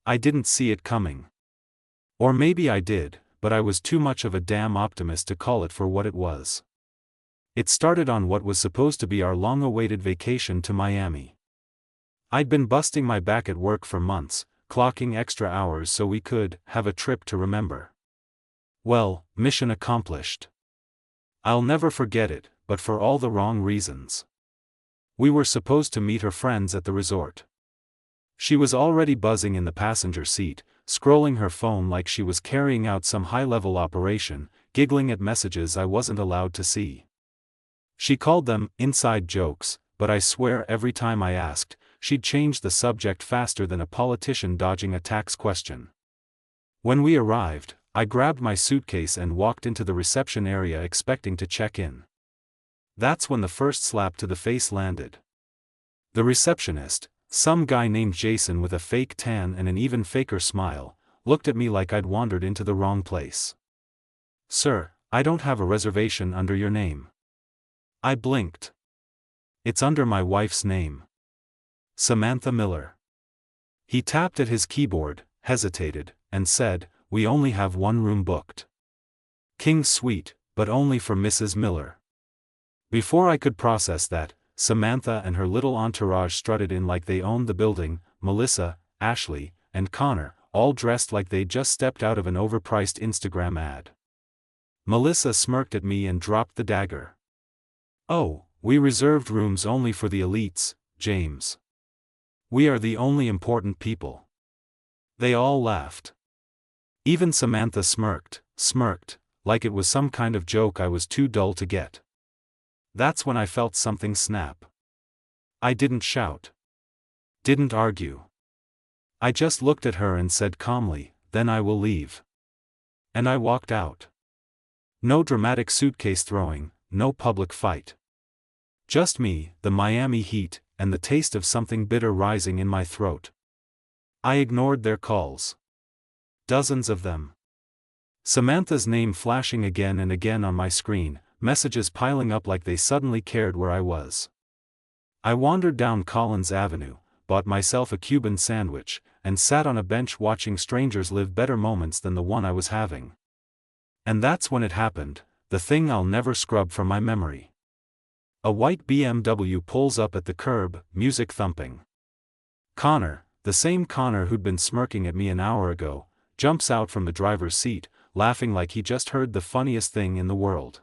I didn't see it coming. Or maybe I did, but I was too much of a damn optimist to call it for what it was. It started on what was supposed to be our long-awaited vacation to Miami. I'd been busting my back at work for months, clocking extra hours so we could have a trip to remember. Well, mission accomplished. I'll never forget it, but for all the wrong reasons. We were supposed to meet her friends at the resort. She was already buzzing in the passenger seat, scrolling her phone like she was carrying out some high-level operation, giggling at messages I wasn't allowed to see. She called them inside jokes, but I swear every time I asked, she'd change the subject faster than a politician dodging a tax question. When we arrived, I grabbed my suitcase and walked into the reception area expecting to check in. That's when the first slap to the face landed. The receptionist, some guy named Jason with a fake tan and an even faker smile, looked at me like I'd wandered into the wrong place. "Sir, I don't have a reservation under your name." I blinked. "It's under my wife's name. Samantha Miller." He tapped at his keyboard, hesitated, and said, "We only have one room booked. King's Suite, but only for Mrs. Miller." Before I could process that, Samantha and her little entourage strutted in like they owned the building, Melissa, Ashley, and Connor, all dressed like they'd just stepped out of an overpriced Instagram ad. Melissa smirked at me and dropped the dagger. "Oh, we reserved rooms only for the elites, James. We are the only important people." They all laughed. Even Samantha smirked, like it was some kind of joke I was too dull to get. That's when I felt something snap. I didn't shout. Didn't argue. I just looked at her and said calmly, "Then I will leave." And I walked out. No dramatic suitcase throwing, no public fight. Just me, the Miami heat, and the taste of something bitter rising in my throat. I ignored their calls. Dozens of them. Samantha's name flashing again and again on my screen, messages piling up like they suddenly cared where I was. I wandered down Collins Avenue, bought myself a Cuban sandwich, and sat on a bench watching strangers live better moments than the one I was having. And that's when it happened, the thing I'll never scrub from my memory. A white BMW pulls up at the curb, music thumping. Connor, the same Connor who'd been smirking at me an hour ago, jumps out from the driver's seat, laughing like he just heard the funniest thing in the world.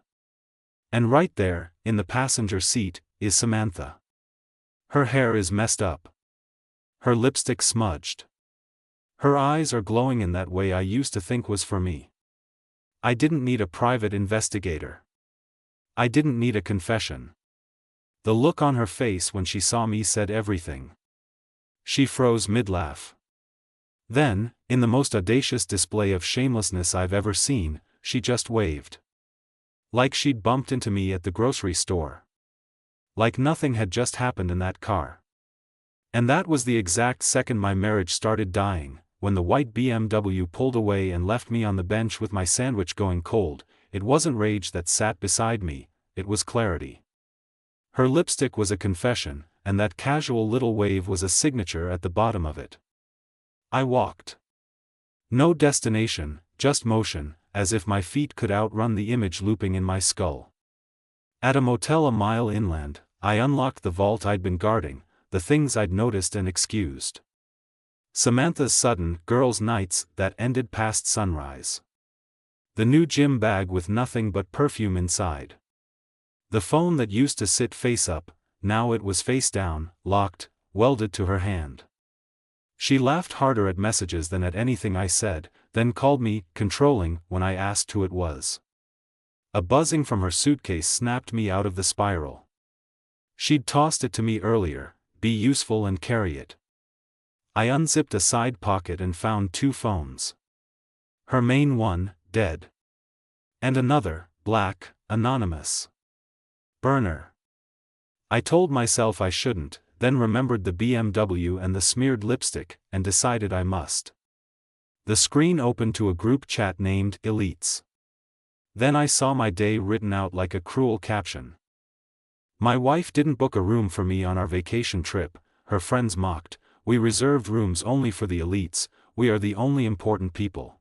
And right there, in the passenger seat, is Samantha. Her hair is messed up. Her lipstick smudged. Her eyes are glowing in that way I used to think was for me. I didn't need a private investigator. I didn't need a confession. The look on her face when she saw me said everything. She froze mid-laugh. Then, in the most audacious display of shamelessness I've ever seen, she just waved. Like she'd bumped into me at the grocery store. Like nothing had just happened in that car. And that was the exact second my marriage started dying, when the white BMW pulled away and left me on the bench with my sandwich going cold. It wasn't rage that sat beside me, it was clarity. Her lipstick was a confession, and that casual little wave was a signature at the bottom of it. I walked. No destination, just motion, as if my feet could outrun the image looping in my skull. At a motel a mile inland, I unlocked the vault I'd been guarding, the things I'd noticed and excused. Samantha's sudden girls' nights that ended past sunrise. The new gym bag with nothing but perfume inside. The phone that used to sit face up, now it was face down, locked, welded to her hand. She laughed harder at messages than at anything I said, then called me controlling when I asked who it was. A buzzing from her suitcase snapped me out of the spiral. She'd tossed it to me earlier, be useful and carry it. I unzipped a side pocket and found 2 phones. Her main one, dead. And another, black, anonymous. Burner. I told myself I shouldn't, then remembered the BMW and the smeared lipstick, and decided I must. The screen opened to a group chat named Elites. Then I saw my day written out like a cruel caption. My wife didn't book a room for me on our vacation trip, her friends mocked. We reserved rooms only for the elites. we are the only important people.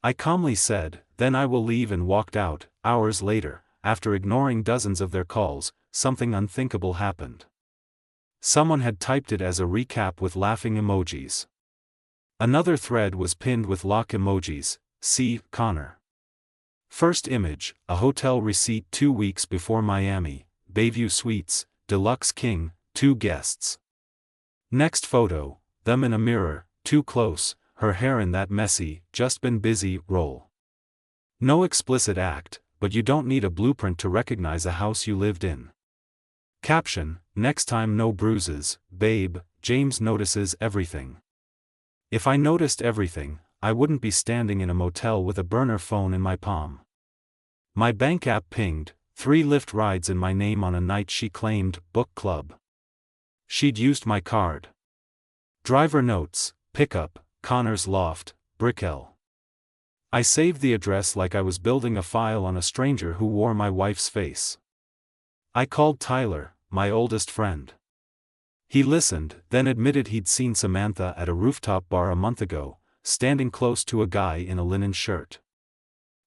I calmly said, then I will leave, and walked out. Hours later, after ignoring dozens of their calls, something unthinkable happened. Someone had typed it as a recap with laughing emojis. Another thread was pinned with lock emojis. See, Connor. First image, a hotel receipt 2 weeks before Miami, Bayview Suites, Deluxe King, 2 guests. Next photo, them in a mirror, too close, her hair in that messy, just been busy roll. No explicit act, but you don't need a blueprint to recognize a house you lived in. Caption, next time no bruises, babe, James notices everything. If I noticed everything, I wouldn't be standing in a motel with a burner phone in my palm. My bank app pinged, 3 Lyft rides in my name on a night she claimed, book club. She'd used my card. Driver notes, pickup, Connor's Loft, Brickell. I saved the address like I was building a file on a stranger who wore my wife's face. I called Tyler, my oldest friend. He listened, then admitted he'd seen Samantha at a rooftop bar a month ago, standing close to a guy in a linen shirt.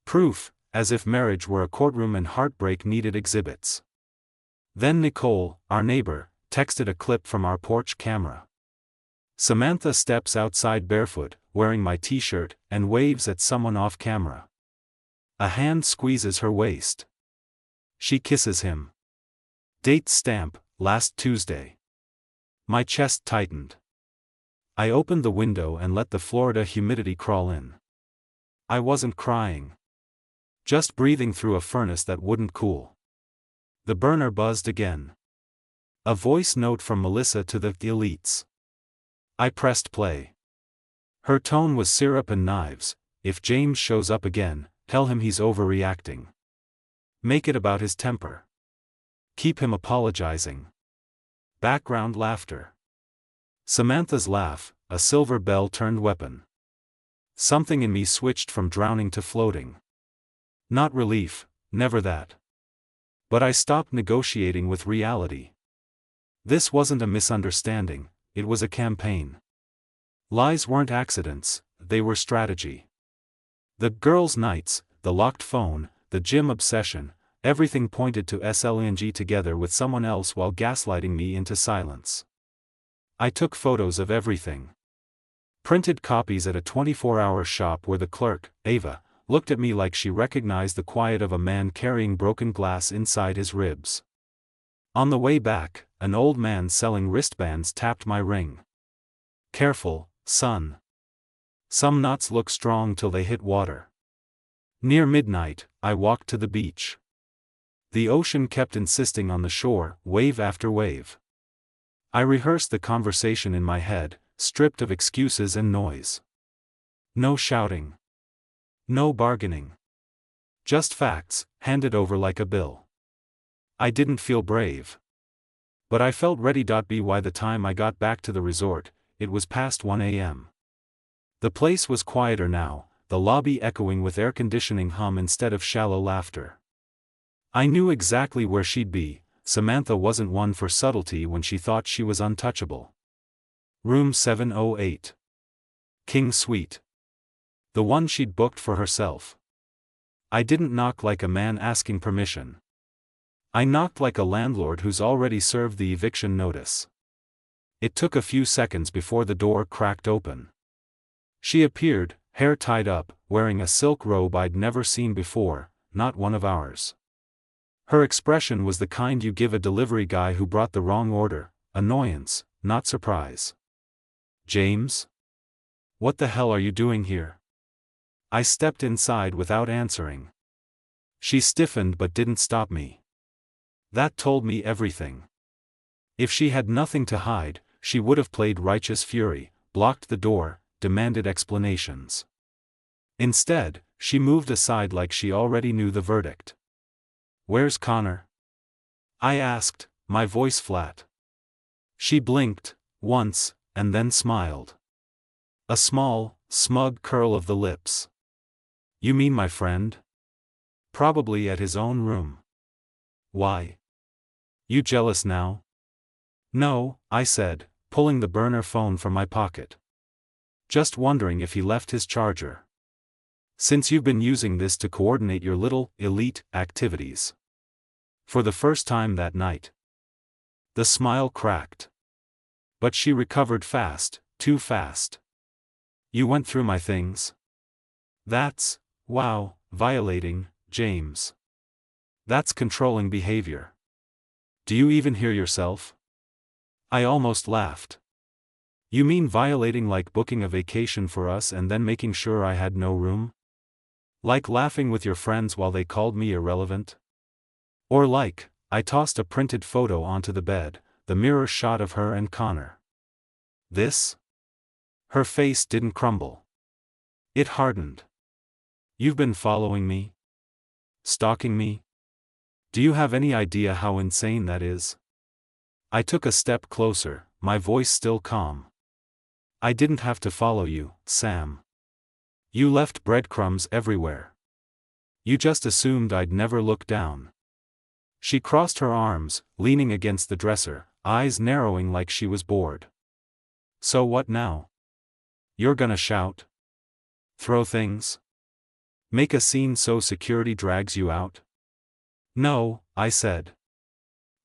Proof, as if marriage were a courtroom and heartbreak needed exhibits. Then Nicole, our neighbor, texted a clip from our porch camera. Samantha steps outside barefoot, wearing my t-shirt, and waves at someone off camera. A hand squeezes her waist. She kisses him. Date stamp, last Tuesday. My chest tightened. I opened the window and let the Florida humidity crawl in. I wasn't crying. Just breathing through a furnace that wouldn't cool. The burner buzzed again. A voice note from Melissa to the elites. I pressed play. Her tone was syrup and knives. If James shows up again, tell him he's overreacting. Make it about his temper. Keep him apologizing. Background laughter. Samantha's laugh, a silver bell-turned weapon. Something in me switched from drowning to floating. Not relief, never that. But I stopped negotiating with reality. This wasn't a misunderstanding, it was a campaign. Lies weren't accidents, they were strategy. The girls' nights, the locked phone, the gym obsession, everything pointed to SLNG together with someone else while gaslighting me into silence. I took photos of everything. Printed copies at a 24-hour shop where the clerk, Ava, looked at me like she recognized the quiet of a man carrying broken glass inside his ribs. On the way back, an old man selling wristbands tapped my ring. Careful, son. Some knots look strong till they hit water. Near midnight, I walked to the beach. The ocean kept insisting on the shore, wave after wave. I rehearsed the conversation in my head, stripped of excuses and noise. No shouting. No bargaining. Just facts, handed over like a bill. I didn't feel brave. But I felt ready. By the time I got back to the resort, it was past 1 a.m. The place was quieter now, the lobby echoing with air conditioning hum instead of shallow laughter. I knew exactly where she'd be. Samantha wasn't one for subtlety when she thought she was untouchable. Room 708. King Suite. The one she'd booked for herself. I didn't knock like a man asking permission. I knocked like a landlord who's already served the eviction notice. It took a few seconds before the door cracked open. She appeared, hair tied up, wearing a silk robe I'd never seen before, not one of ours. Her expression was the kind you give a delivery guy who brought the wrong order, annoyance, not surprise. James? What the hell are you doing here? I stepped inside without answering. She stiffened but didn't stop me. That told me everything. If she had nothing to hide, she would have played righteous fury, blocked the door, demanded explanations. Instead, she moved aside like she already knew the verdict. Where's Connor? I asked, my voice flat. She blinked, once, and then smiled. A small, smug curl of the lips. You mean my friend? Probably at his own room. Why? You jealous now? No, I said, pulling the burner phone from my pocket. Just wondering if he left his charger. Since you've been using this to coordinate your little, elite, activities. For the first time that night. The smile cracked. But she recovered fast, too fast. You went through my things? That's, wow, violating, James. That's controlling behavior. Do you even hear yourself? I almost laughed. You mean violating like booking a vacation for us and then making sure I had no room? Like laughing with your friends while they called me irrelevant? Or like, I tossed a printed photo onto the bed, the mirror shot of her and Connor. This? Her face didn't crumble. It hardened. You've been following me? Stalking me? Do you have any idea how insane that is? I took a step closer, my voice still calm. I didn't have to follow you, Sam. You left breadcrumbs everywhere. You just assumed I'd never look down. She crossed her arms, leaning against the dresser, eyes narrowing like she was bored. So what now? You're gonna shout? Throw things? Make a scene so security drags you out? No, I said.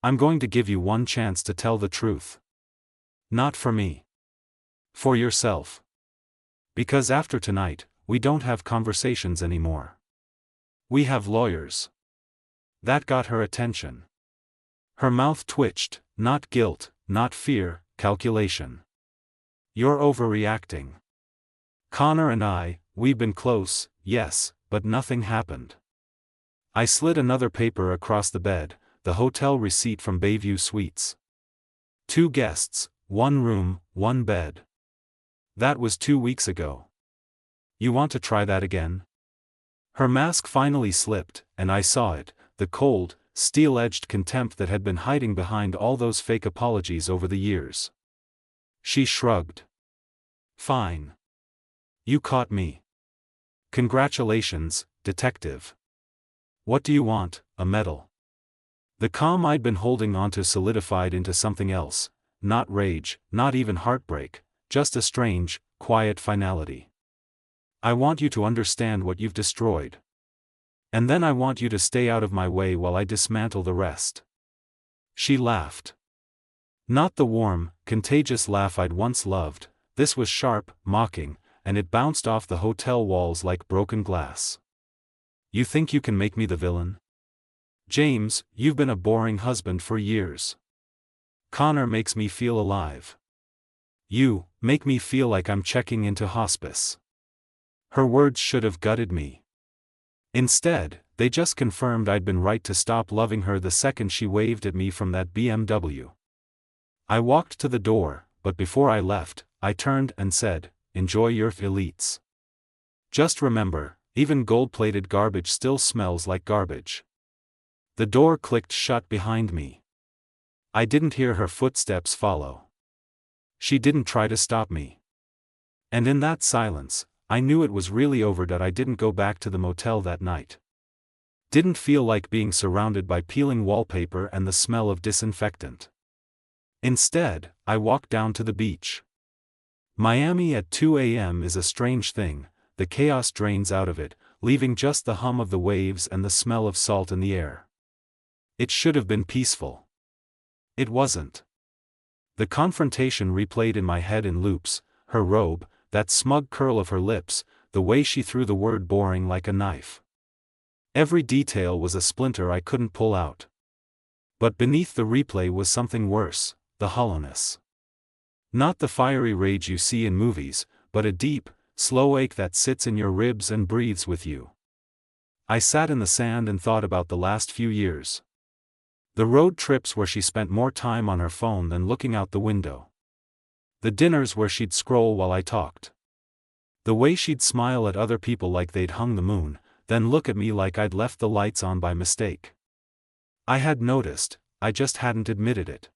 I'm going to give you one chance to tell the truth. Not for me. For yourself. Because after tonight, we don't have conversations anymore. We have lawyers. That got her attention. Her mouth twitched, not guilt, not fear, calculation. You're overreacting. Connor and we've been close, yes, but nothing happened. I slid another paper across the bed, the hotel receipt from Bayview Suites. 2 guests, 1 room, 1 bed. That was 2 weeks ago. You want to try that again? Her mask finally slipped, and I saw it, the cold, steel-edged contempt that had been hiding behind all those fake apologies over the years. She shrugged. Fine. You caught me. Congratulations, detective. What do you want, a medal? The calm I'd been holding onto solidified into something else, not rage, not even heartbreak, just a strange, quiet finality. I want you to understand what you've destroyed. And then I want you to stay out of my way while I dismantle the rest. She laughed. Not the warm, contagious laugh I'd once loved, this was sharp, mocking, and it bounced off the hotel walls like broken glass. You think you can make me the villain? James, you've been a boring husband for years. Connor makes me feel alive. You make me feel like I'm checking into hospice. Her words should have gutted me. Instead, they just confirmed I'd been right to stop loving her the second she waved at me from that BMW. I walked to the door, but before I left, I turned and said, enjoy your elites. Just remember, even gold-plated garbage still smells like garbage. The door clicked shut behind me. I didn't hear her footsteps follow. She didn't try to stop me. And in that silence, I knew it was really over that I didn't go back to the motel that night. Didn't feel like being surrounded by peeling wallpaper and the smell of disinfectant. Instead, I walked down to the beach. Miami at 2 a.m. is a strange thing, the chaos drains out of it, leaving just the hum of the waves and the smell of salt in the air. It should have been peaceful. It wasn't. The confrontation replayed in my head in loops, her robe, that smug curl of her lips, the way she threw the word boring like a knife. Every detail was a splinter I couldn't pull out. But beneath the replay was something worse, the hollowness. Not the fiery rage you see in movies, but a deep, slow ache that sits in your ribs and breathes with you. I sat in the sand and thought about the last few years. The road trips where she spent more time on her phone than looking out the window. The dinners where she'd scroll while I talked. The way she'd smile at other people like they'd hung the moon, then look at me like I'd left the lights on by mistake. I had noticed, I just hadn't admitted it.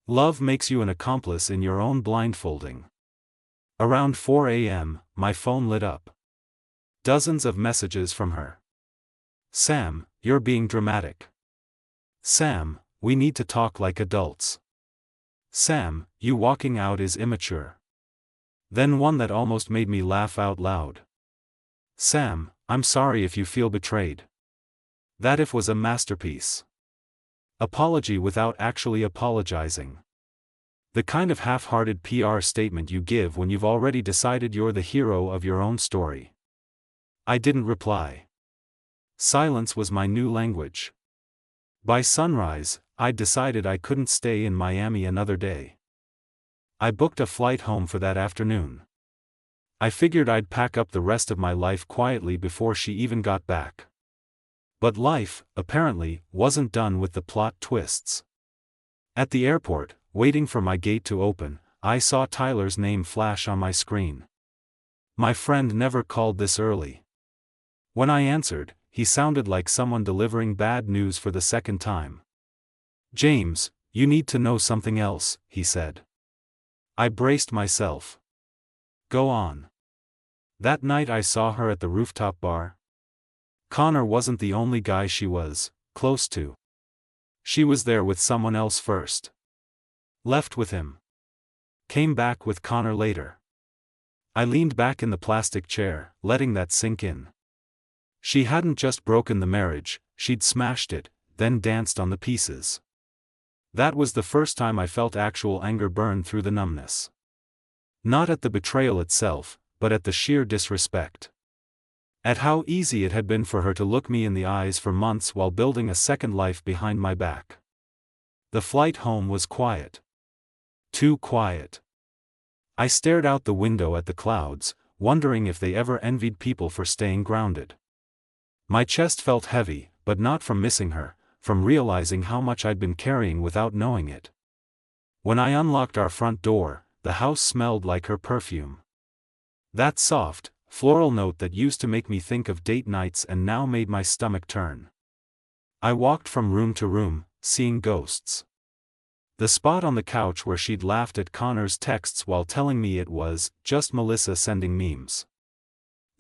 Love makes you an accomplice in your own blindfolding. Around 4 a.m., my phone lit up. Dozens of messages from her. Sam, you're being dramatic. Sam, we need to talk like adults. Sam, you walking out is immature. Then one that almost made me laugh out loud. "Sam, I'm sorry if you feel betrayed." That if was a masterpiece. Apology without actually apologizing. The kind of half-hearted PR statement you give when you've already decided you're the hero of your own story. I didn't reply. Silence was my new language. By sunrise, I'd decided I couldn't stay in Miami another day. I booked a flight home for that afternoon. I figured I'd pack up the rest of my life quietly before she even got back. But life, apparently, wasn't done with the plot twists. At the airport, waiting for my gate to open, I saw Tyler's name flash on my screen. My friend never called this early. When I answered, he sounded like someone delivering bad news for the second time. "James, you need to know something else," he said. I braced myself. "Go on." "That night I saw her at the rooftop bar. Connor wasn't the only guy she was close to. She was there with someone else first. Left with him. Came back with Connor later." I leaned back in the plastic chair, letting that sink in. She hadn't just broken the marriage, she'd smashed it, then danced on the pieces. That was the first time I felt actual anger burn through the numbness. Not at the betrayal itself, but at the sheer disrespect. At how easy it had been for her to look me in the eyes for months while building a second life behind my back. The flight home was quiet. Too quiet. I stared out the window at the clouds, wondering if they ever envied people for staying grounded. My chest felt heavy, but not from missing her, from realizing how much I'd been carrying without knowing it. When I unlocked our front door, the house smelled like her perfume. That soft, floral note that used to make me think of date nights and now made my stomach turn. I walked from room to room, seeing ghosts. The spot on the couch where she'd laughed at Connor's texts while telling me it was just Melissa sending memes.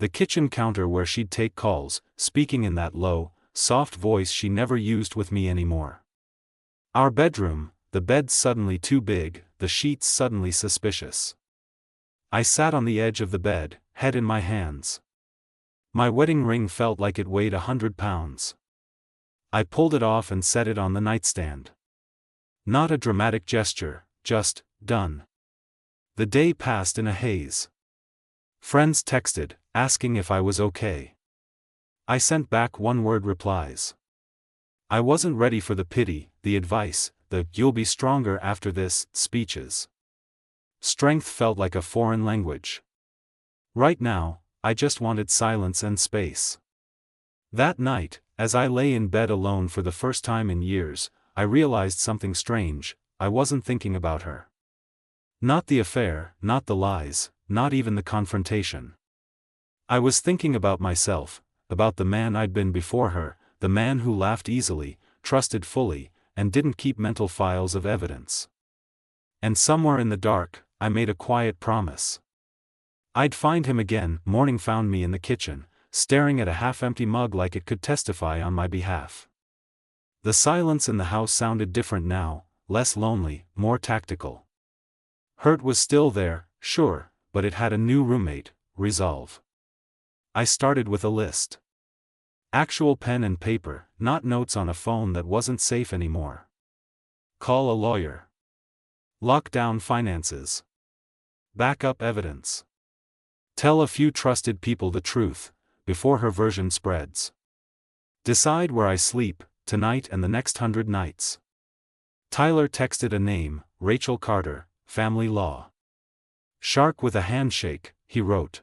The kitchen counter where she'd take calls, speaking in that low, soft voice she never used with me anymore. Our bedroom, the bed suddenly too big, the sheets suddenly suspicious. I sat on the edge of the bed, head in my hands. My wedding ring felt like it weighed 100 pounds. I pulled it off and set it on the nightstand. Not a dramatic gesture, just, done. The day passed in a haze. Friends texted, asking if I was okay. I sent back one-word replies. I wasn't ready for the pity, the advice, the "you'll be stronger after this" speeches. Strength felt like a foreign language. Right now, I just wanted silence and space. That night, as I lay in bed alone for the first time in years, I realized something strange. I wasn't thinking about her. Not the affair, not the lies, not even the confrontation. I was thinking about myself, about the man I'd been before her, the man who laughed easily, trusted fully, and didn't keep mental files of evidence. And somewhere in the dark, I made a quiet promise. I'd find him again. Morning found me in the kitchen, staring at a half-empty mug like it could testify on my behalf. The silence in the house sounded different now, less lonely, more tactical. Hurt was still there, sure, but it had a new roommate, resolve. I started with a list. Actual pen and paper, not notes on a phone that wasn't safe anymore. Call a lawyer. Lock down finances. Back up evidence. Tell a few trusted people the truth, before her version spreads. Decide where I sleep, tonight and the next 100 nights. Tyler texted a name, Rachel Carter, family law. Shark with a handshake, he wrote.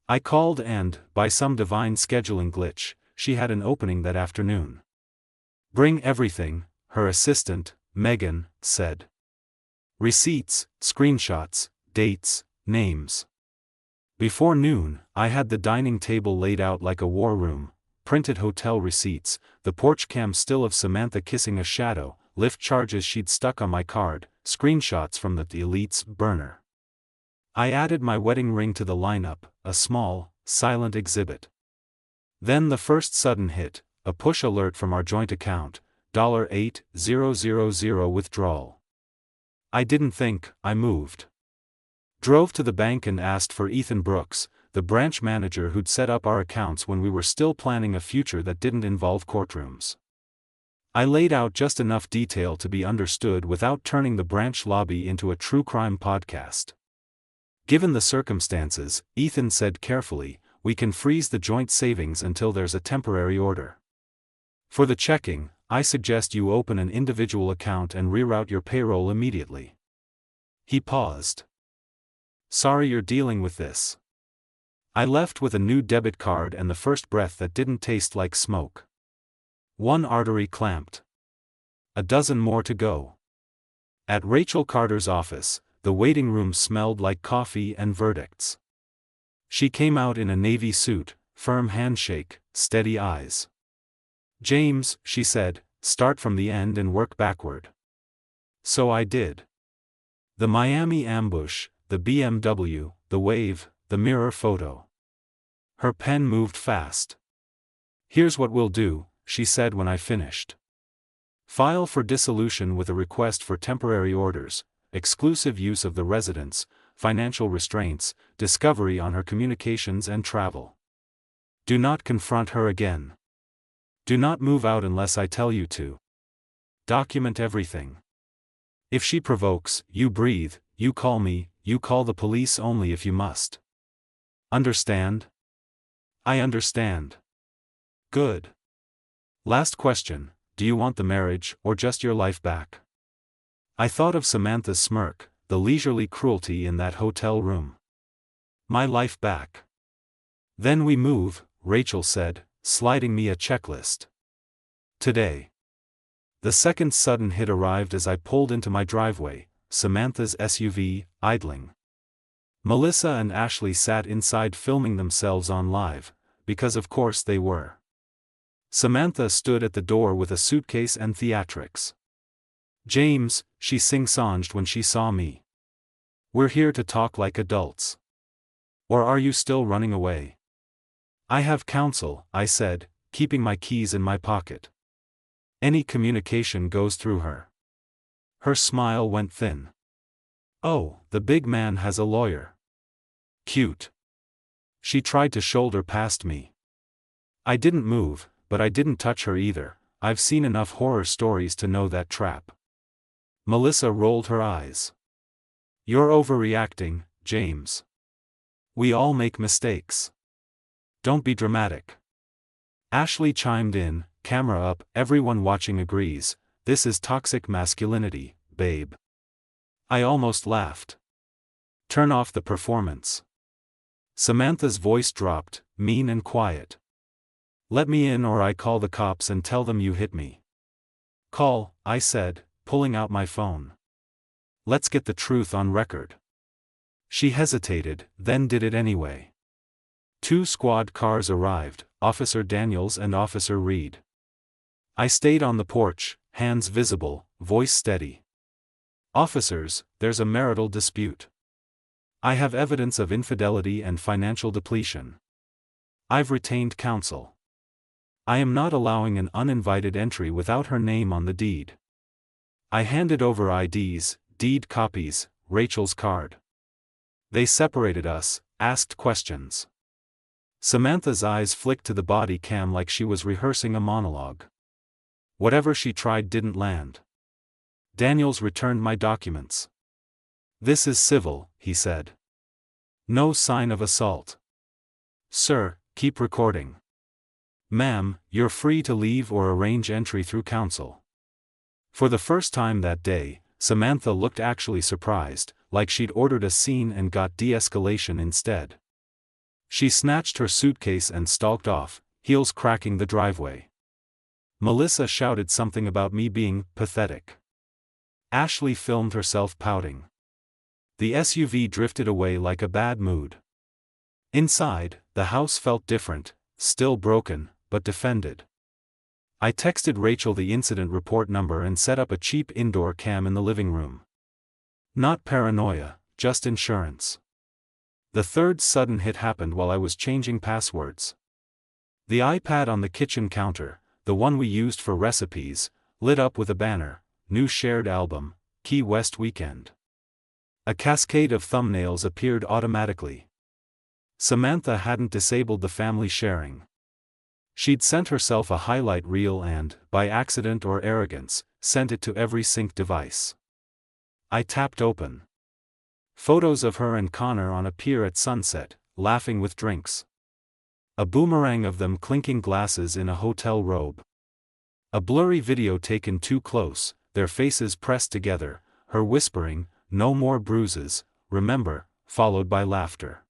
I called and, by some divine scheduling glitch, she had an opening that afternoon. Bring everything, her assistant, Megan, said. Receipts, screenshots, dates, names. Before noon, I had the dining table laid out like a war room, printed hotel receipts, the porch cam still of Samantha kissing a shadow, Lyft charges she'd stuck on my card, screenshots from the Elite's burner. I added my wedding ring to the lineup, a small, silent exhibit. Then the first sudden hit, a push alert from our joint account, $8,000 withdrawal. I didn't think, I moved. Drove to the bank and asked for Ethan Brooks, the branch manager who'd set up our accounts when we were still planning a future that didn't involve courtrooms. I laid out just enough detail to be understood without turning the branch lobby into a true crime podcast. Given the circumstances, Ethan said carefully, we can freeze the joint savings until there's a temporary order. For the checking, I suggest you open an individual account and reroute your payroll immediately. He paused. Sorry you're dealing with this. I left with a new debit card and the first breath that didn't taste like smoke. One artery clamped. A dozen more to go. At Rachel Carter's office, the waiting room smelled like coffee and verdicts. She came out in a navy suit, firm handshake, steady eyes. James, she said, start from the end and work backward. So I did. The Miami ambush, the BMW, the wave, the mirror photo. Her pen moved fast. Here's what we'll do, she said when I finished. File for dissolution with a request for temporary orders, exclusive use of the residence, financial restraints, discovery on her communications and travel. Do not confront her again. Do not move out unless I tell you to. Document everything. If she provokes, you breathe, you call me, you call the police only if you must. Understand? I understand. Good. Last question, do you want the marriage or just your life back? I thought of Samantha's smirk, the leisurely cruelty in that hotel room. My life back. Then we move, Rachel said, sliding me a checklist. Today. The second sudden hit arrived as I pulled into my driveway, Samantha's SUV, idling. Melissa and Ashley sat inside filming themselves on live, because of course they were. Samantha stood at the door with a suitcase and theatrics. James, she sing-songed when she saw me. We're here to talk like adults. Or are you still running away? I have counsel, I said, keeping my keys in my pocket. Any communication goes through her. Her smile went thin. Oh, the big man has a lawyer. Cute. She tried to shoulder past me. I didn't move, but I didn't touch her either. I've seen enough horror stories to know that trap. Melissa rolled her eyes. You're overreacting, James. We all make mistakes. Don't be dramatic. Ashley chimed in, camera up, everyone watching agrees, this is toxic masculinity, babe. I almost laughed. Turn off the performance. Samantha's voice dropped, mean and quiet. Let me in or I call the cops and tell them you hit me. Call, I said, pulling out my phone. Let's get the truth on record. She hesitated, then did it anyway. 2 squad cars arrived, Officer Daniels and Officer Reed. I stayed on the porch, hands visible, voice steady. Officers, there's a marital dispute. I have evidence of infidelity and financial depletion. I've retained counsel. I am not allowing an uninvited entry without her name on the deed. I handed over IDs, deed copies, Rachel's card. They separated us, asked questions. Samantha's eyes flicked to the body cam like she was rehearsing a monologue. Whatever she tried didn't land. Daniels returned my documents. This is civil, he said. No sign of assault. Sir, keep recording. Ma'am, you're free to leave or arrange entry through counsel. For the first time that day, Samantha looked actually surprised, like she'd ordered a scene and got de-escalation instead. She snatched her suitcase and stalked off, heels cracking the driveway. Melissa shouted something about me being pathetic. Ashley filmed herself pouting. The SUV drifted away like a bad mood. Inside, the house felt different, still broken, but defended. I texted Rachel the incident report number and set up a cheap indoor cam in the living room. Not paranoia, just insurance. The third sudden hit happened while I was changing passwords. The iPad on the kitchen counter, the one we used for recipes, lit up with a banner, new shared album, Key West weekend. A cascade of thumbnails appeared automatically. Samantha hadn't disabled the family sharing. She'd sent herself a highlight reel and, by accident or arrogance, sent it to every sync device. I tapped open. Photos of her and Connor on a pier at sunset, laughing with drinks. A boomerang of them clinking glasses in a hotel robe. A blurry video taken too close, their faces pressed together, her whispering, "No more bruises, remember," followed by laughter.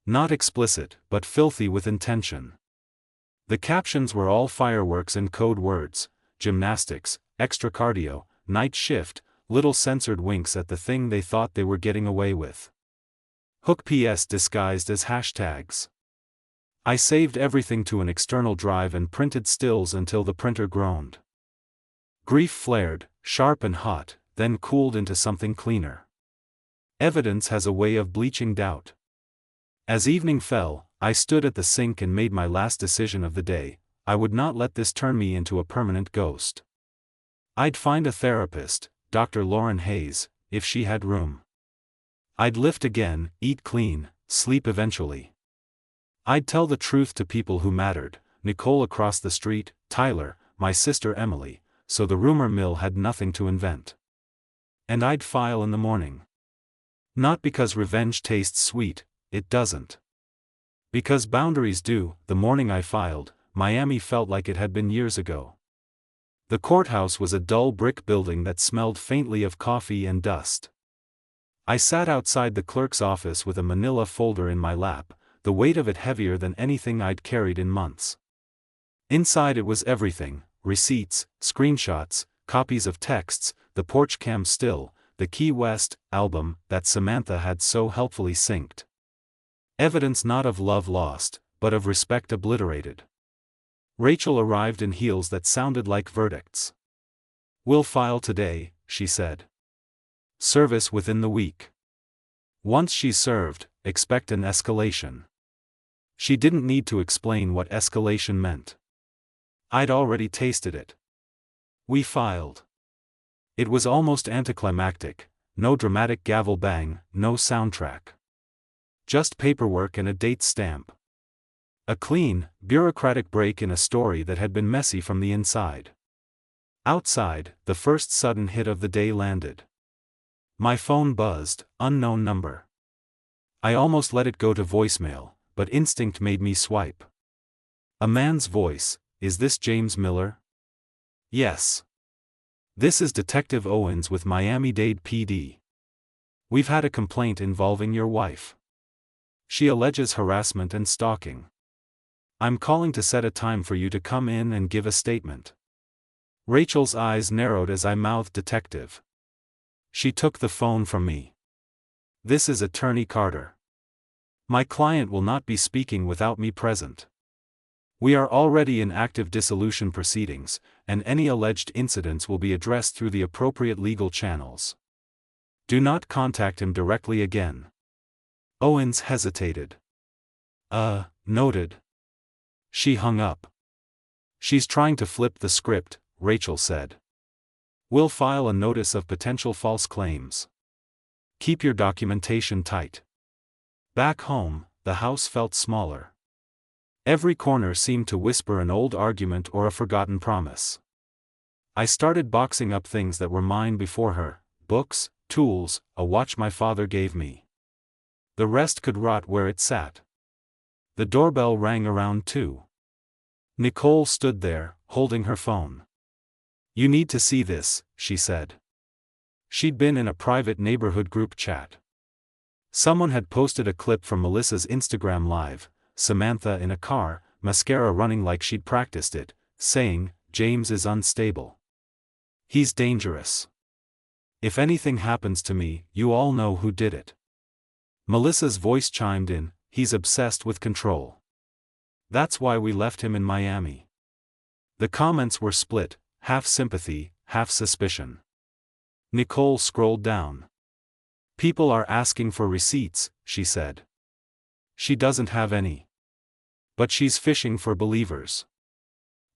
Not explicit, but filthy with intention. The captions were all fireworks and code words: gymnastics, extra cardio, night shift, little censored winks at the thing they thought they were getting away with. Hook PS disguised as hashtags. I saved everything to an external drive and printed stills until the printer groaned. Grief flared, sharp and hot, then cooled into something cleaner. Evidence has a way of bleaching doubt. As evening fell, I stood at the sink and made my last decision of the day: I would not let this turn me into a permanent ghost. I'd find a therapist, Dr. Lauren Hayes, if she had room. I'd lift again, eat clean, sleep eventually. I'd tell the truth to people who mattered: Nicole across the street, Tyler, my sister Emily, so the rumor mill had nothing to invent. And I'd file in the morning. Not because revenge tastes sweet, it doesn't. Because boundaries do. The morning I filed, Miami felt like it had been years ago. The courthouse was a dull brick building that smelled faintly of coffee and dust. I sat outside the clerk's office with a manila folder in my lap, the weight of it heavier than anything I'd carried in months. Inside it was everything: receipts, screenshots, copies of texts, the porch cam still, the Key West album that Samantha had so helpfully synced. Evidence not of love lost, but of respect obliterated. Rachel arrived in heels that sounded like verdicts. "We'll file today," she said. "Service within the week. Once she's served, expect an escalation." She didn't need to explain what escalation meant. I'd already tasted it. We filed. It was almost anticlimactic: no dramatic gavel bang, no soundtrack. Just paperwork and a date stamp. A clean, bureaucratic break in a story that had been messy from the inside. Outside, the first sudden hit of the day landed. My phone buzzed, unknown number. I almost let it go to voicemail, but instinct made me swipe. A man's voice: "Is this James Miller?" "Yes. This is Detective Owens with Miami-Dade PD. We've had a complaint involving your wife. She alleges harassment and stalking. I'm calling to set a time for you to come in and give a statement." Rachel's eyes narrowed as I mouthed detective. She took the phone from me. "This is Attorney Carter. My client will not be speaking without me present. We are already in active dissolution proceedings, and any alleged incidents will be addressed through the appropriate legal channels. Do not contact him directly again." Owens hesitated. Noted." She hung up. "She's trying to flip the script," Rachel said. "We'll file a notice of potential false claims. Keep your documentation tight." Back home, the house felt smaller. Every corner seemed to whisper an old argument or a forgotten promise. I started boxing up things that were mine before her: books, tools, a watch my father gave me. The rest could rot where it sat. The doorbell rang around 2. Nicole stood there, holding her phone. "You need to see this," she said. She'd been in a private neighborhood group chat. Someone had posted a clip from Melissa's Instagram Live: Samantha in a car, mascara running like she'd practiced it, saying, "James is unstable. He's dangerous. If anything happens to me, you all know who did it." Melissa's voice chimed in: "He's obsessed with control. That's why we left him in Miami." The comments were split, half sympathy, half suspicion. Nicole scrolled down. "People are asking for receipts," she said. "She doesn't have any. But she's fishing for believers."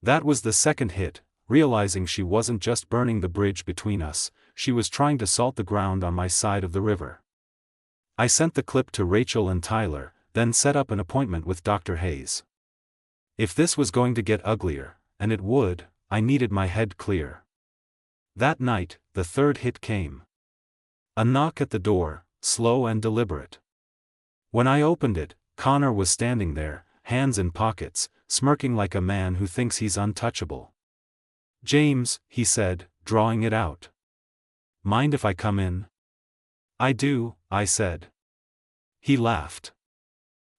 That was the second hit, realizing she wasn't just burning the bridge between us, she was trying to salt the ground on my side of the river. I sent the clip to Rachel and Tyler, then set up an appointment with Dr. Hayes. If this was going to get uglier, and it would, I needed my head clear. That night, the third hit came. A knock at the door, slow and deliberate. When I opened it, Connor was standing there, hands in pockets, smirking like a man who thinks he's untouchable. "James," he said, drawing it out. "Mind if I come in?" "I do," I said. He laughed.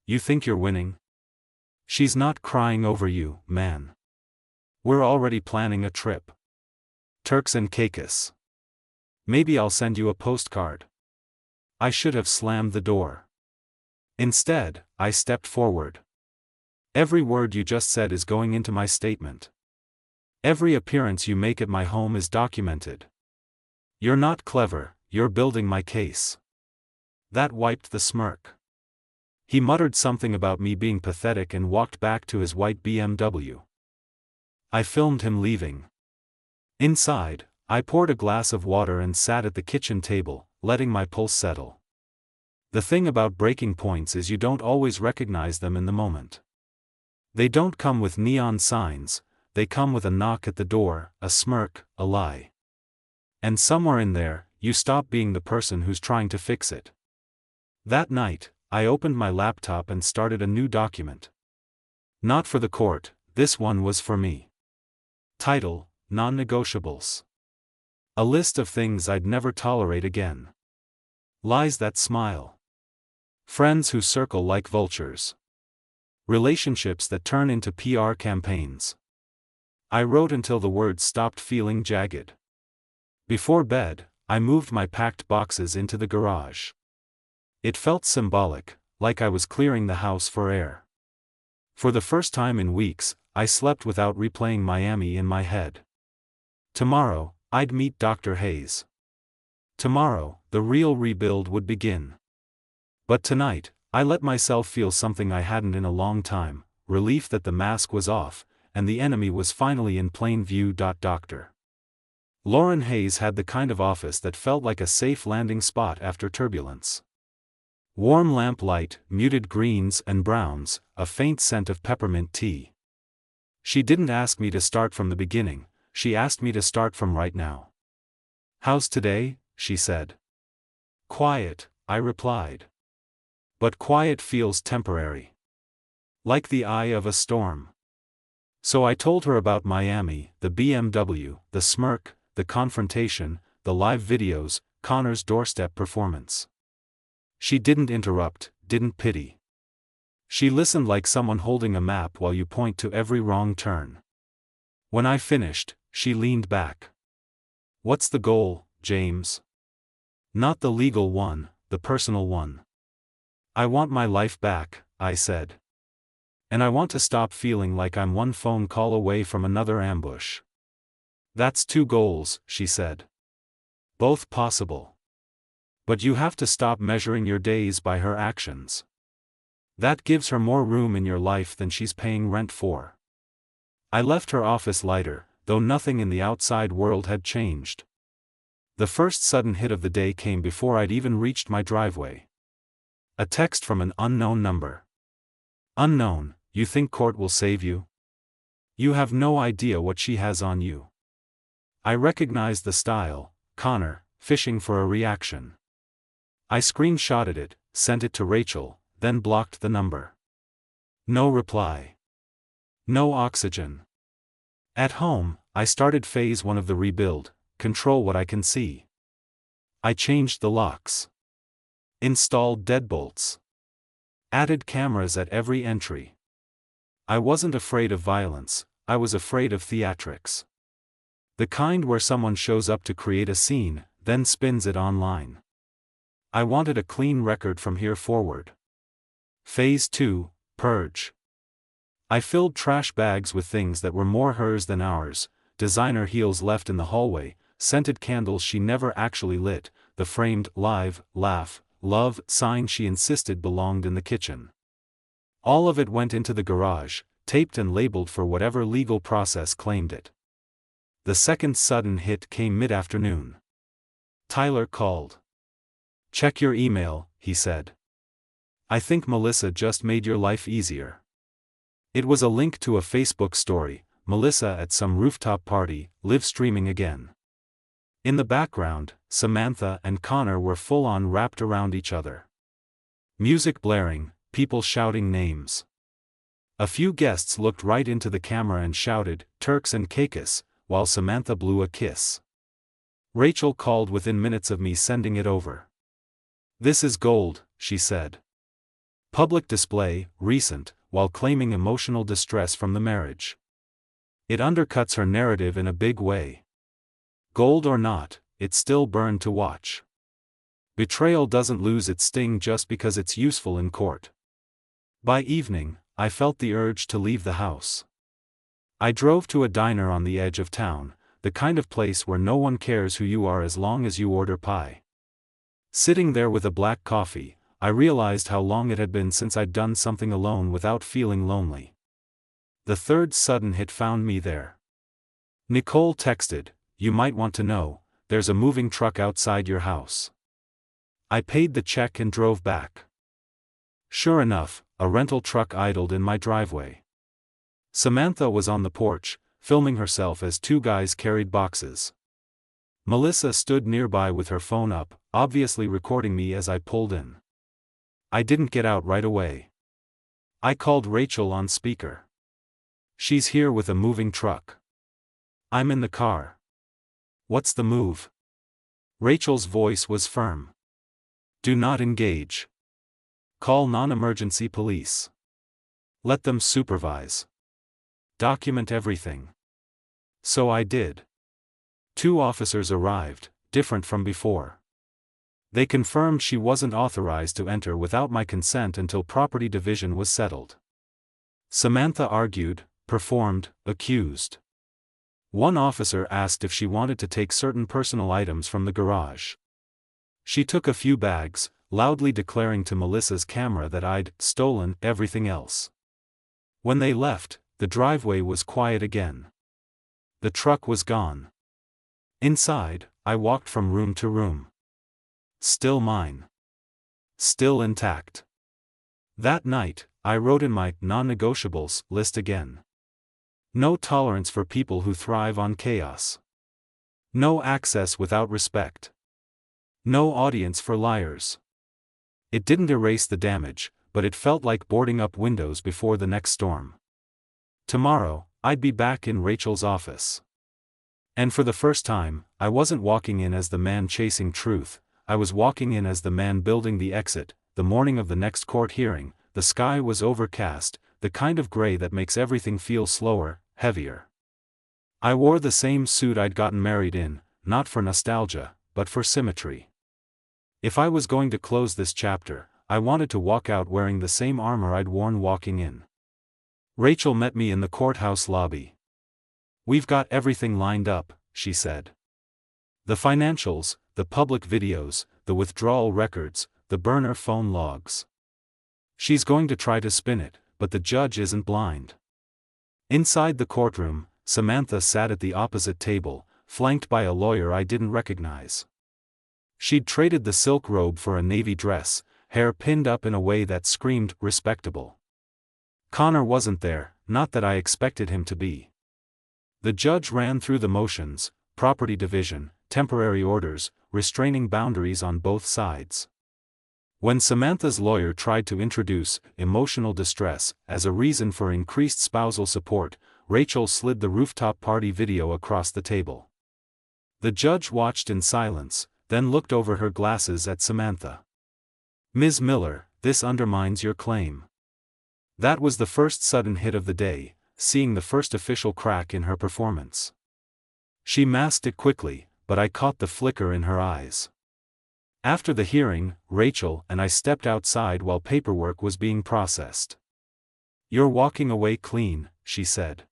"You think you're winning? She's not crying over you, man. We're already planning a trip. Turks and Caicos. Maybe I'll send you a postcard." I should have slammed the door. Instead, I stepped forward. "Every word you just said is going into my statement. Every appearance you make at my home is documented. You're not clever, you're building my case." That wiped the smirk. He muttered something about me being pathetic and walked back to his white BMW. I filmed him leaving. Inside, I poured a glass of water and sat at the kitchen table, letting my pulse settle. The thing about breaking points is you don't always recognize them in the moment. They don't come with neon signs, they come with a knock at the door, a smirk, a lie. And somewhere in there, you stop being the person who's trying to fix it. That night, I opened my laptop and started a new document. Not for the court, this one was for me. Title: Non-negotiables. A list of things I'd never tolerate again. Lies that smile. Friends who circle like vultures. Relationships that turn into PR campaigns. I wrote until the words stopped feeling jagged. Before bed, I moved my packed boxes into the garage. It felt symbolic, like I was clearing the house for air. For the first time in weeks, I slept without replaying Miami in my head. Tomorrow, I'd meet Dr. Hayes. Tomorrow, the real rebuild would begin. But tonight, I let myself feel something I hadn't in a long time, relief that the mask was off, and the enemy was finally in plain view. Dr. Lauren Hayes had the kind of office that felt like a safe landing spot after turbulence. Warm lamplight, muted greens and browns, a faint scent of peppermint tea. She didn't ask me to start from the beginning, she asked me to start from right now. "How's today?" she said. "Quiet," I replied. But quiet feels temporary. Like the eye of a storm. So I told her about Miami, the BMW, the smirk, the confrontation, the live videos, Connor's doorstep performance. She didn't interrupt, didn't pity. She listened like someone holding a map while you point to every wrong turn. When I finished, she leaned back. "What's the goal, James?" "Not the legal one, the personal one. I want my life back," I said. "And I want to stop feeling like I'm one phone call away from another ambush." "That's two goals," she said. "Both possible. But you have to stop measuring your days by her actions. That gives her more room in your life than she's paying rent for." I left her office lighter, though nothing in the outside world had changed. The first sudden hit of the day came before I'd even reached my driveway. A text from an unknown number. "Unknown, you think court will save you? You have no idea what she has on you." I recognized the style, Connor, fishing for a reaction. I screenshotted it, sent it to Rachel, then blocked the number. No reply. No oxygen. At home, I started phase 1 of the rebuild, control what I can see. I changed the locks. Installed deadbolts. Added cameras at every entry. I wasn't afraid of violence, I was afraid of theatrics. The kind where someone shows up to create a scene, then spins it online. I wanted a clean record from here forward. Phase 2, Purge. I filled trash bags with things that were more hers than ours, designer heels left in the hallway, scented candles she never actually lit, the framed live, laugh, love sign she insisted belonged in the kitchen. All of it went into the garage, taped and labeled for whatever legal process claimed it. The second sudden hit came mid-afternoon. Tyler called. "Check your email," he said. "I think Melissa just made your life easier." It was a link to a Facebook story, Melissa at some rooftop party, live streaming again. In the background, Samantha and Connor were full-on wrapped around each other. Music blaring, people shouting names. A few guests looked right into the camera and shouted, "Turks and Caicos," while Samantha blew a kiss. Rachel called within minutes of me sending it over. "This is gold," she said. "Public display, recent, while claiming emotional distress from the marriage. It undercuts her narrative in a big way. Gold or not, it's still burned to watch. Betrayal doesn't lose its sting just because it's useful in court." By evening, I felt the urge to leave the house. I drove to a diner on the edge of town, the kind of place where no one cares who you are as long as you order pie. Sitting there with a black coffee, I realized how long it had been since I'd done something alone without feeling lonely. The third sudden hit found me there. Nicole texted, "You might want to know, there's a moving truck outside your house." I paid the check and drove back. Sure enough, a rental truck idled in my driveway. Samantha was on the porch, filming herself as two guys carried boxes. Melissa stood nearby with her phone up, obviously recording me as I pulled in. I didn't get out right away. I called Rachel on speaker. "She's here with a moving truck." "I'm in the car." "What's the move?" Rachel's voice was firm. "Do not engage. Call non-emergency police. Let them supervise. Document everything." So I did. 2 officers arrived, different from before. They confirmed she wasn't authorized to enter without my consent until property division was settled. Samantha argued, performed, accused. One officer asked if she wanted to take certain personal items from the garage. She took a few bags, loudly declaring to Melissa's camera that I'd stolen everything else. When they left, the driveway was quiet again. The truck was gone. Inside, I walked from room to room. Still mine. Still intact. That night, I wrote in my non-negotiables list again. No tolerance for people who thrive on chaos. No access without respect. No audience for liars. It didn't erase the damage, but it felt like boarding up windows before the next storm. Tomorrow, I'd be back in Rachel's office. And for the first time, I wasn't walking in as the man chasing truth, I was walking in as the man building the exit. The morning of the next court hearing, the sky was overcast, the kind of gray that makes everything feel slower, heavier. I wore the same suit I'd gotten married in, not for nostalgia, but for symmetry. If I was going to close this chapter, I wanted to walk out wearing the same armor I'd worn walking in. Rachel met me in the courthouse lobby. "We've got everything lined up," she said. "The financials, the public videos, the withdrawal records, the burner phone logs. She's going to try to spin it, but the judge isn't blind." Inside the courtroom, Samantha sat at the opposite table, flanked by a lawyer I didn't recognize. She'd traded the silk robe for a navy dress, hair pinned up in a way that screamed respectable. Connor wasn't there, not that I expected him to be. The judge ran through the motions: property division, temporary orders, restraining boundaries on both sides. When Samantha's lawyer tried to introduce emotional distress as a reason for increased spousal support, Rachel slid the rooftop party video across the table. The judge watched in silence, then looked over her glasses at Samantha. "Ms. Miller, this undermines your claim." That was the first sudden hit of the day, seeing the first official crack in her performance. She masked it quickly, but I caught the flicker in her eyes. After the hearing, Rachel and I stepped outside while paperwork was being processed. "You're walking away clean," she said.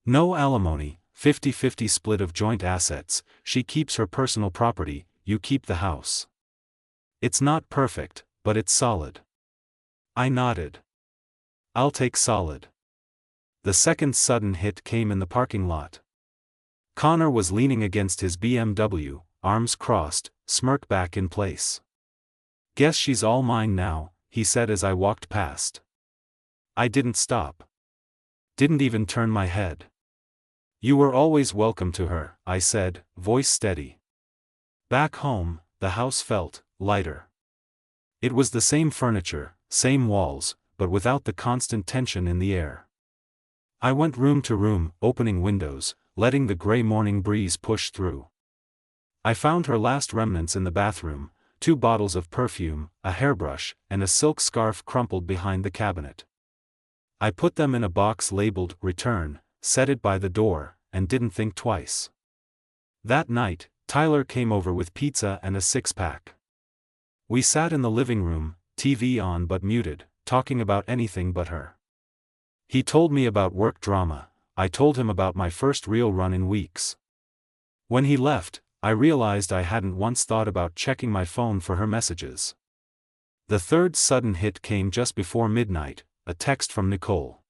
"No alimony, 50-50 split of joint assets, she keeps her personal property, you keep the house. It's not perfect, but it's solid." I nodded. "I'll take solid." The second sudden hit came in the parking lot. Connor was leaning against his BMW, arms crossed, smirk back in place. "Guess she's all mine now," he said as I walked past. I didn't stop. Didn't even turn my head. "You were always welcome to her," I said, voice steady. Back home, the house felt lighter. It was the same furniture, same walls, but without the constant tension in the air. I went room to room, opening windows, letting the gray morning breeze push through. I found her last remnants in the bathroom, 2 bottles of perfume, a hairbrush, and a silk scarf crumpled behind the cabinet. I put them in a box labeled "Return," set it by the door, and didn't think twice. That night, Tyler came over with pizza and a 6-pack. We sat in the living room, TV on but muted, talking about anything but her. He told me about work drama, I told him about my first real run in weeks. When he left, I realized I hadn't once thought about checking my phone for her messages. The third sudden hit came just before midnight, a text from Nicole.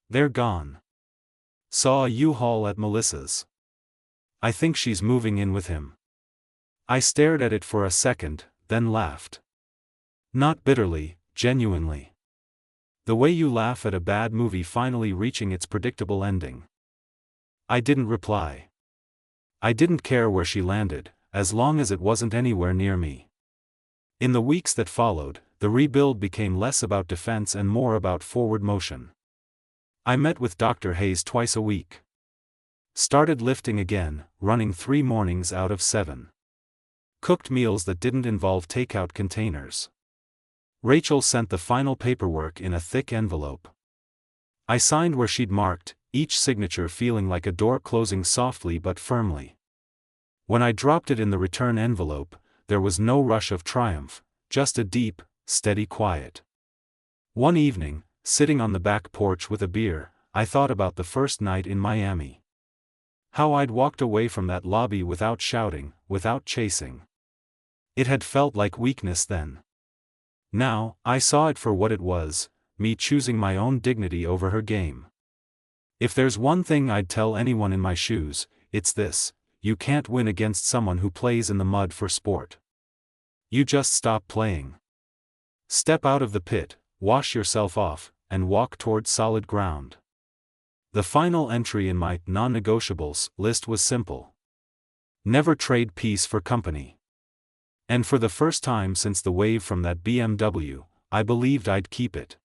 "They're gone. Saw a U-Haul at Melissa's. I think she's moving in with him." I stared at it for a second, then laughed. Not bitterly, genuinely. The way you laugh at a bad movie finally reaching its predictable ending. I didn't reply. I didn't care where she landed, as long as it wasn't anywhere near me. In the weeks that followed, the rebuild became less about defense and more about forward motion. I met with Dr. Hayes twice a week. Started lifting again, running 3 mornings out of 7. Cooked meals that didn't involve takeout containers. Rachel sent the final paperwork in a thick envelope. I signed where she'd marked, each signature feeling like a door closing softly but firmly. When I dropped it in the return envelope, there was no rush of triumph, just a deep, steady quiet. One evening, sitting on the back porch with a beer, I thought about the first night in Miami. How I'd walked away from that lobby without shouting, without chasing. It had felt like weakness then. Now, I saw it for what it was, me choosing my own dignity over her game. If there's one thing I'd tell anyone in my shoes, it's this: you can't win against someone who plays in the mud for sport. You just stop playing. Step out of the pit, wash yourself off, and walk toward solid ground. The final entry in my non-negotiables list was simple. Never trade peace for company. And for the first time since the wave from that BMW, I believed I'd keep it.